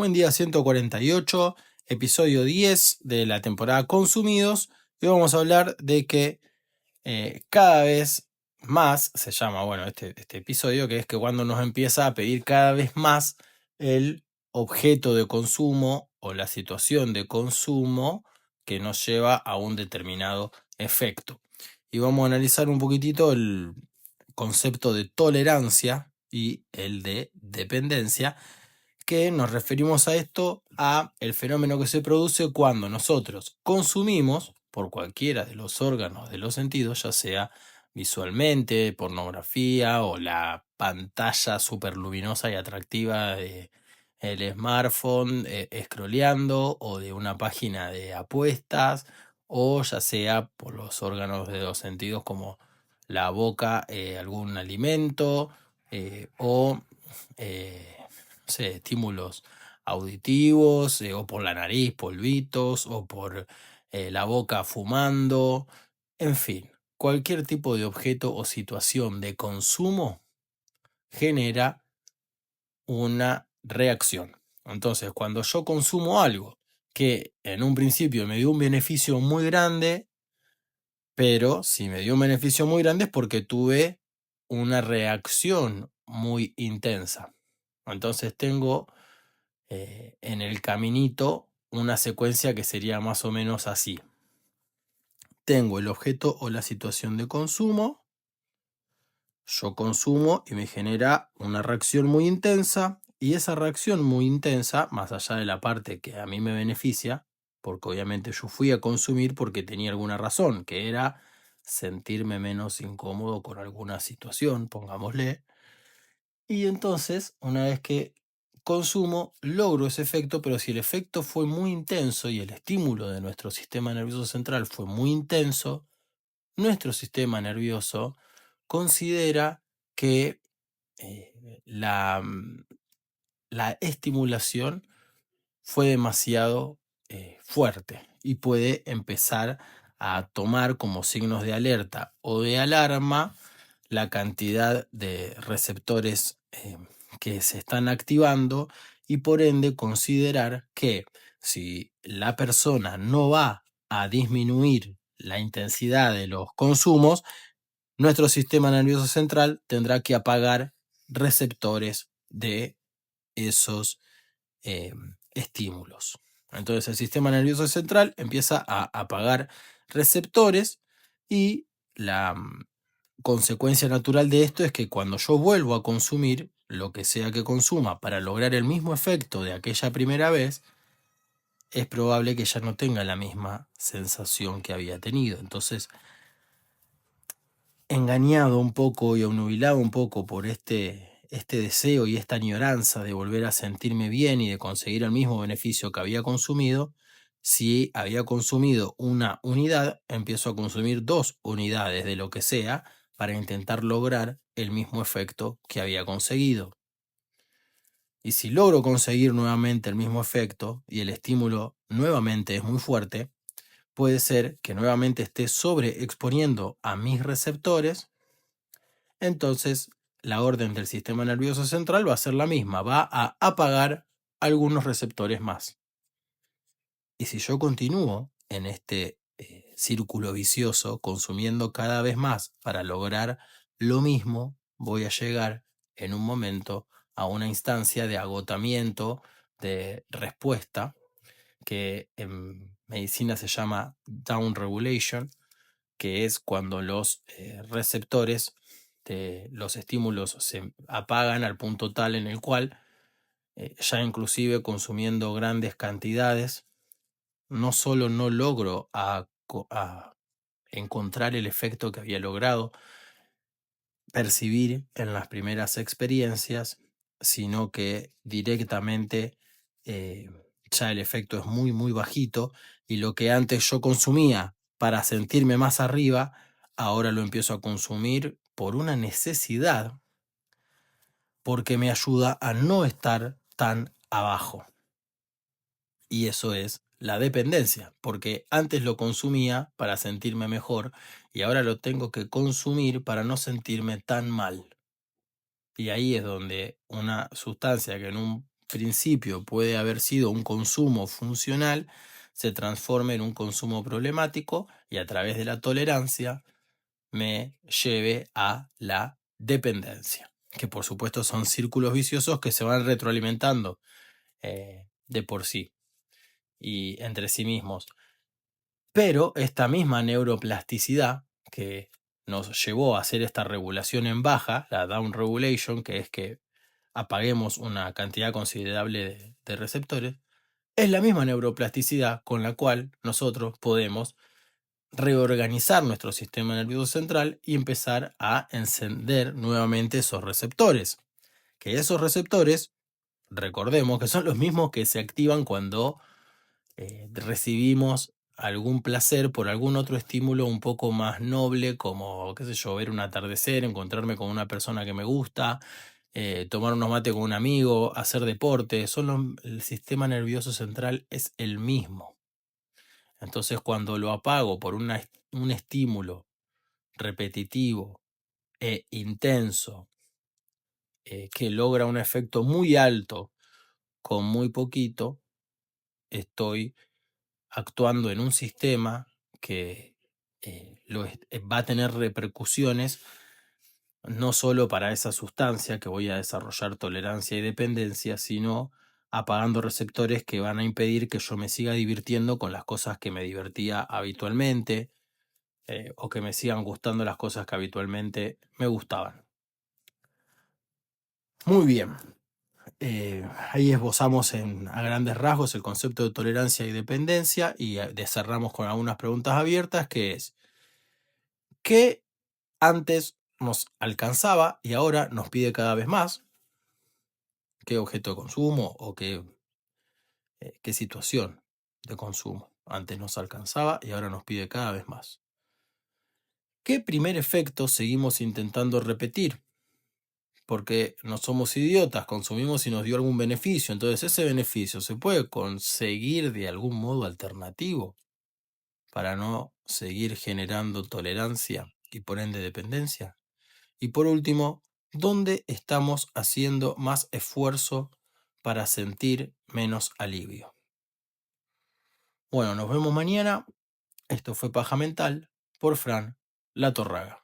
Buen día 148, episodio 10 de la temporada Consumidos. Y hoy vamos a hablar de que cada vez más, se llama, bueno, este episodio, que es que cuando nos empieza a pedir cada vez más el objeto de consumo o la situación de consumo que nos lleva a un determinado efecto. Y vamos a analizar un poquitito el concepto de tolerancia y el de dependencia, que nos referimos a esto, a el fenómeno que se produce cuando nosotros consumimos por cualquiera de los órganos de los sentidos, ya sea visualmente, pornografía o la pantalla superluminosa y atractiva de el smartphone scrolleando, o de una página de apuestas, o ya sea por los órganos de los sentidos como la boca, algún alimento, o no sé, estímulos auditivos, o por la nariz, polvitos, o por la boca fumando, en fin, cualquier tipo de objeto o situación de consumo genera una reacción. Entonces, cuando yo consumo algo que en un principio me dio un beneficio muy grande, pero si me dio un beneficio muy grande es porque tuve una reacción muy intensa. Entonces tengo en el caminito una secuencia que sería más o menos así. Tengo el objeto o la situación de consumo, yo consumo y me genera una reacción muy intensa, y esa reacción muy intensa, más allá de la parte que a mí me beneficia, porque obviamente yo fui a consumir porque tenía alguna razón, que era sentirme menos incómodo con alguna situación, pongámosle. Y entonces, una vez que consumo, logro ese efecto, pero si el efecto fue muy intenso y el estímulo de nuestro sistema nervioso central fue muy intenso, nuestro sistema nervioso considera que la estimulación fue demasiado fuerte y puede empezar a tomar como signos de alerta o de alarma la cantidad de receptores que se están activando, y por ende considerar que si la persona no va a disminuir la intensidad de los consumos, nuestro sistema nervioso central tendrá que apagar receptores de esos estímulos. Entonces el sistema nervioso central empieza a apagar receptores, y la consecuencia natural de esto es que cuando yo vuelvo a consumir lo que sea que consuma para lograr el mismo efecto de aquella primera vez, es probable que ya no tenga la misma sensación que había tenido. Entonces, engañado un poco y obnubilado un poco por este deseo y esta añoranza de volver a sentirme bien y de conseguir el mismo beneficio que había consumido, si había consumido una unidad, empiezo a consumir 2 unidades de lo que sea para intentar lograr el mismo efecto que había conseguido. Y si logro conseguir nuevamente el mismo efecto y el estímulo nuevamente es muy fuerte, puede ser que nuevamente esté sobreexponiendo a mis receptores. Entonces la orden del sistema nervioso central va a ser la misma, va a apagar algunos receptores más. Y si yo continúo en este círculo vicioso, consumiendo cada vez más para lograr lo mismo, voy a llegar en un momento a una instancia de agotamiento de respuesta, que en medicina se llama down regulation, que es cuando los receptores de los estímulos se apagan al punto tal en el cual ya inclusive consumiendo grandes cantidades, no solo no logro a encontrar el efecto que había logrado percibir en las primeras experiencias, sino que directamente ya el efecto es muy, muy bajito, y lo que antes yo consumía para sentirme más arriba, ahora lo empiezo a consumir por una necesidad, porque me ayuda a no estar tan abajo. Y eso es la dependencia, porque antes lo consumía para sentirme mejor y ahora lo tengo que consumir para no sentirme tan mal. Y ahí es donde una sustancia que en un principio puede haber sido un consumo funcional, se transforme en un consumo problemático y a través de la tolerancia me lleve a la dependencia, que por supuesto son círculos viciosos que se van retroalimentando de por sí y entre sí mismos. Pero esta misma neuroplasticidad que nos llevó a hacer esta regulación en baja, la down regulation, que es que apaguemos una cantidad considerable de receptores, es la misma neuroplasticidad con la cual nosotros podemos reorganizar nuestro sistema nervioso central y empezar a encender nuevamente esos receptores. Que esos receptores, recordemos que son los mismos que se activan cuando recibimos algún placer por algún otro estímulo un poco más noble, como, qué sé yo, ver un atardecer, encontrarme con una persona que me gusta, tomar unos mates con un amigo, hacer deporte. El sistema nervioso central es el mismo. Entonces, cuando lo apago por un estímulo repetitivo e intenso, que logra un efecto muy alto con muy poquito, estoy actuando en un sistema que va a tener repercusiones no solo para esa sustancia que voy a desarrollar tolerancia y dependencia, sino apagando receptores que van a impedir que yo me siga divirtiendo con las cosas que me divertía habitualmente, o que me sigan gustando las cosas que habitualmente me gustaban. Muy bien. Ahí esbozamos a grandes rasgos el concepto de tolerancia y dependencia y cerramos con algunas preguntas abiertas, que es, ¿qué antes nos alcanzaba y ahora nos pide cada vez más? ¿Qué objeto de consumo o qué situación de consumo antes nos alcanzaba y ahora nos pide cada vez más? ¿Qué primer efecto seguimos intentando repetir? Porque no somos idiotas, consumimos y nos dio algún beneficio. Entonces, ese beneficio se puede conseguir de algún modo alternativo para no seguir generando tolerancia y por ende dependencia. Y por último, ¿dónde estamos haciendo más esfuerzo para sentir menos alivio? Bueno, nos vemos mañana. Esto fue Paja Mental por Fran Latorraga.